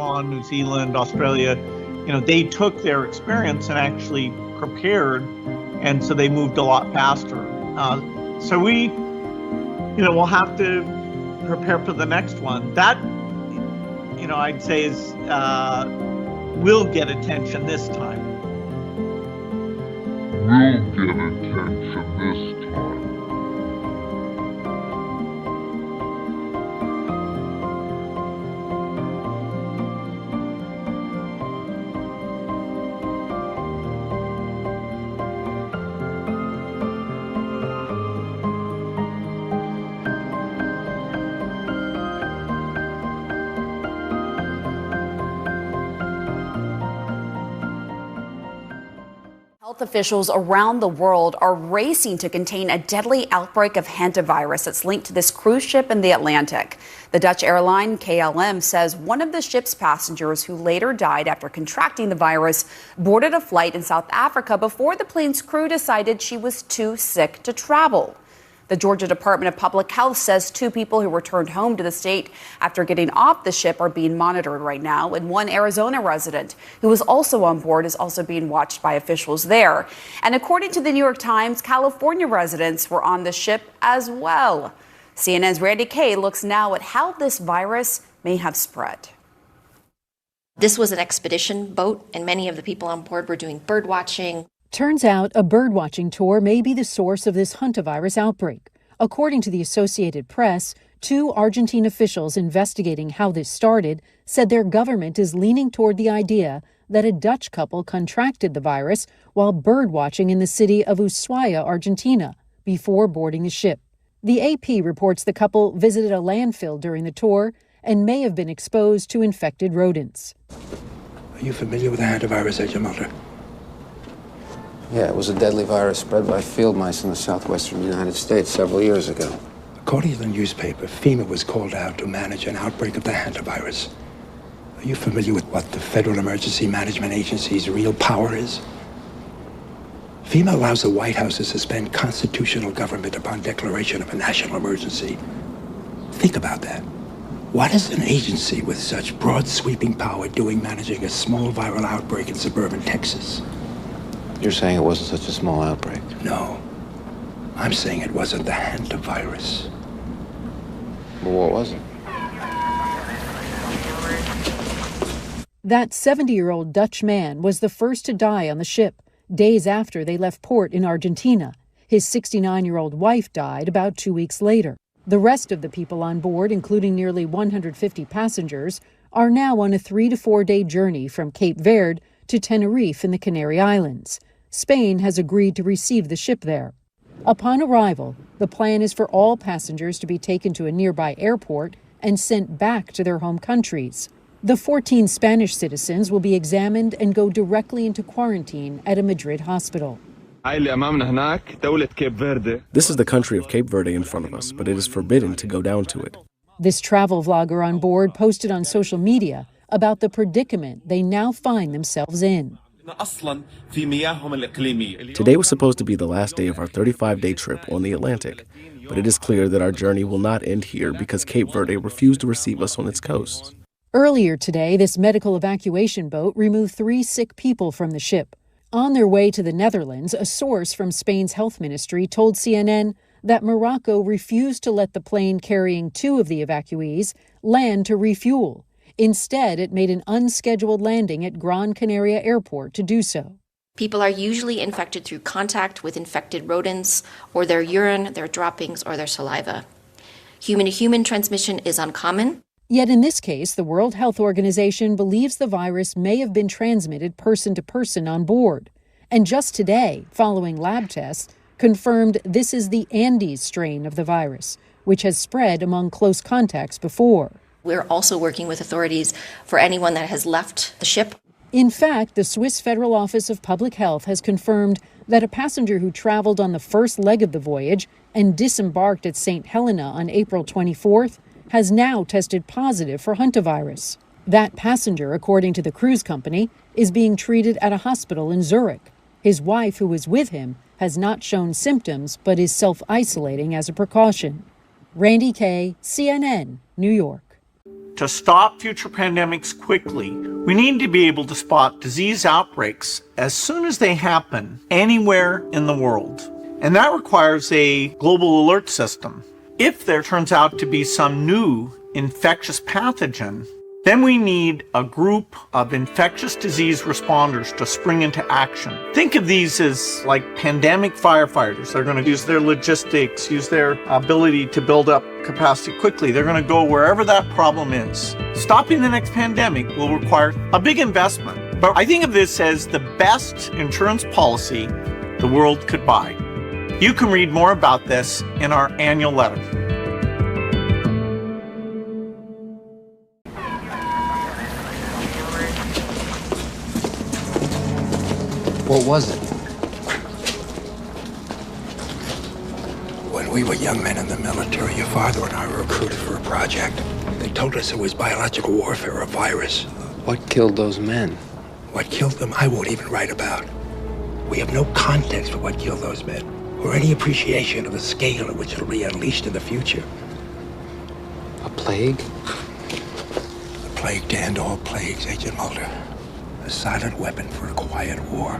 Taiwan, New Zealand, Australia, they took their experience and actually prepared, and so they moved a lot faster. So we'll have to prepare for the next one. That, I'd say is will get attention this time. Health officials around the world are racing to contain a deadly outbreak of hantavirus that's linked to this cruise ship in the Atlantic. The Dutch airline KLM says one of the ship's passengers, who later died after contracting the virus, boarded a flight in South Africa before the plane's crew decided she was too sick to travel. The Georgia Department of Public Health says 2 people who returned home to the state after getting off the ship are being monitored right now, and 1 Arizona resident who was also on board is also being watched by officials there. And according to the New York Times, California residents were on the ship as well. CNN's Randy Kay looks now at how this virus may have spread. This was an expedition boat, and many of the people on board were doing bird watching. Turns out a birdwatching tour may be the source of this Hantavirus outbreak. According to the Associated Press, 2 Argentine officials investigating how this started said their government is leaning toward the idea that a Dutch couple contracted the virus while birdwatching in the city of Ushuaia, Argentina, before boarding the ship. The AP reports the couple visited a landfill during the tour and may have been exposed to infected rodents. Are you familiar with the hantavirus, Agent Mulder? Yeah, it was a deadly virus spread by field mice in the southwestern United States several years ago. According to the newspaper, FEMA was called out to manage an outbreak of the hantavirus. Are you familiar with what the Federal Emergency Management Agency's real power is? FEMA allows the White House to suspend constitutional government upon declaration of a national emergency. Think about that. What is an agency with such broad sweeping power doing managing a small viral outbreak in suburban Texas? You're saying it wasn't such a small outbreak? No. I'm saying it wasn't the hantavirus. Well, what was it? That 70-year-old Dutch man was the first to die on the ship, days after they left port in Argentina. His 69-year-old wife died about 2 weeks later. The rest of the people on board, including nearly 150 passengers, are now on a 3 to 4 day journey from Cape Verde to Tenerife in the Canary Islands. Spain has agreed to receive the ship there. Upon arrival, the plan is for all passengers to be taken to a nearby airport and sent back to their home countries. The 14 Spanish citizens will be examined and go directly into quarantine at a Madrid hospital. This is the country of Cape Verde in front of us, but it is forbidden to go down to it. This travel vlogger on board posted on social media about the predicament they now find themselves in. Today was supposed to be the last day of our 35-day trip on the Atlantic, but it is clear that our journey will not end here because Cape Verde refused to receive us on its coast. Earlier today, this medical evacuation boat removed 3 sick people from the ship. On their way to the Netherlands, a source from Spain's health ministry told CNN that Morocco refused to let the plane carrying 2 of the evacuees land to refuel. Instead, it made an unscheduled landing at Gran Canaria Airport to do so. People are usually infected through contact with infected rodents, or their urine, their droppings, or their saliva. Human-to-human transmission is uncommon. Yet in this case, the World Health Organization believes the virus may have been transmitted person to person on board. And just today, following lab tests, confirmed this is the Andes strain of the virus, which has spread among close contacts before. We're also working with authorities for anyone that has left the ship. In fact, the Swiss Federal Office of Public Health has confirmed that a passenger who traveled on the first leg of the voyage and disembarked at St. Helena on April 24th has now tested positive for hantavirus. That passenger, according to the cruise company, is being treated at a hospital in Zurich. His wife, who was with him, has not shown symptoms but is self-isolating as a precaution. Randy Kay, CNN, New York. to stop future pandemics quickly, we need to be able to spot disease outbreaks as soon as they happen anywhere in the world. And that requires a global alert system. If there turns out to be some new infectious pathogen, then we need a group of infectious disease responders to spring into action. Think of these as like pandemic firefighters. They're going to use their logistics, use their ability to build up capacity quickly. They're going to go wherever that problem is. Stopping the next pandemic will require a big investment. But I think of this as the best insurance policy the world could buy. You can read more about this in our annual letter. What was it? When we were young men in the military, your father and I were recruited for a project. They told us it was biological warfare, a virus. What killed those men? What killed them, I won't even write about. We have no context for what killed those men, or any appreciation of the scale at which it'll be unleashed in the future. A plague? The plague to end all plagues, Agent Mulder. A silent weapon for a quiet war.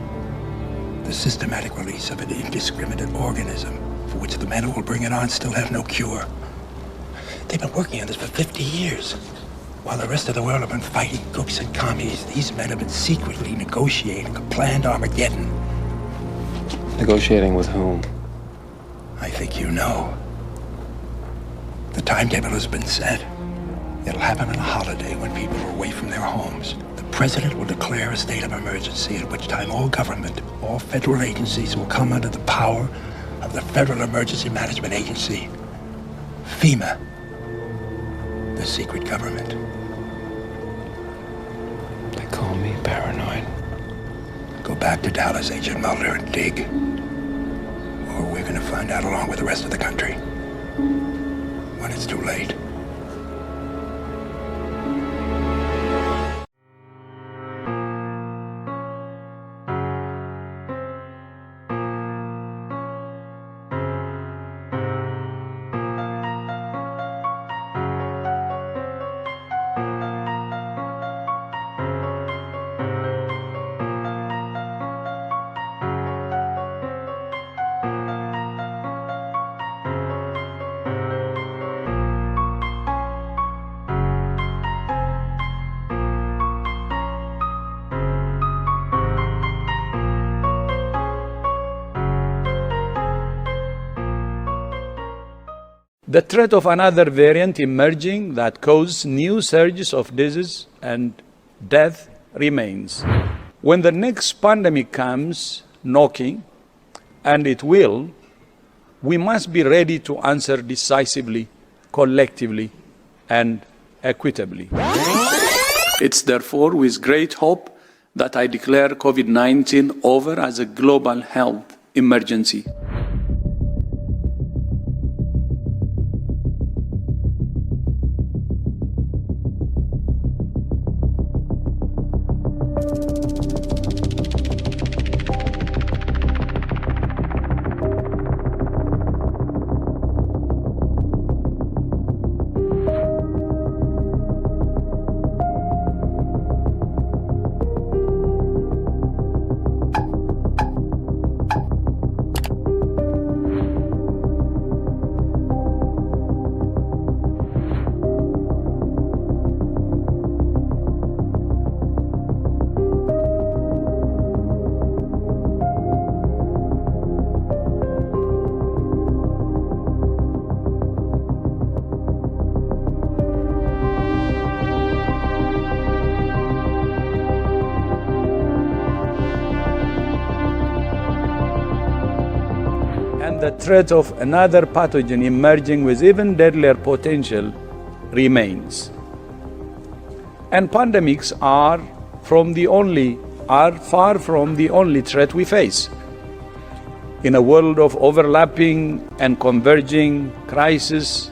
The systematic release of an indiscriminate organism for which the men who will bring it on still have no cure. They've been working on this for 50 years. While the rest of the world have been fighting crooks and commies, these men have been secretly negotiating a planned Armageddon. Negotiating with whom? I think you know. The timetable has been set. It'll happen on a holiday when people are away from their homes. The president will declare a state of emergency, at which time all government, all federal agencies will come under the power of the Federal Emergency Management Agency, FEMA, the secret government. They call me paranoid. Go back to Dallas, Agent Mulder, and dig. Or we're going to find out along with the rest of the country when it's too late. The threat of another variant emerging that causes new surges of disease and death remains. When the next pandemic comes knocking, and it will, we must be ready to answer decisively, collectively, and equitably. It's therefore with great hope that I declare COVID-19 over as a global health emergency. And the threat of another pathogen emerging with even deadlier potential remains. And pandemics are far from the only threat we face. In a world of overlapping and converging crises,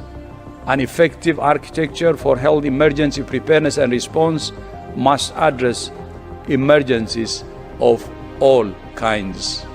an effective architecture for health emergency preparedness and response must address emergencies of all kinds.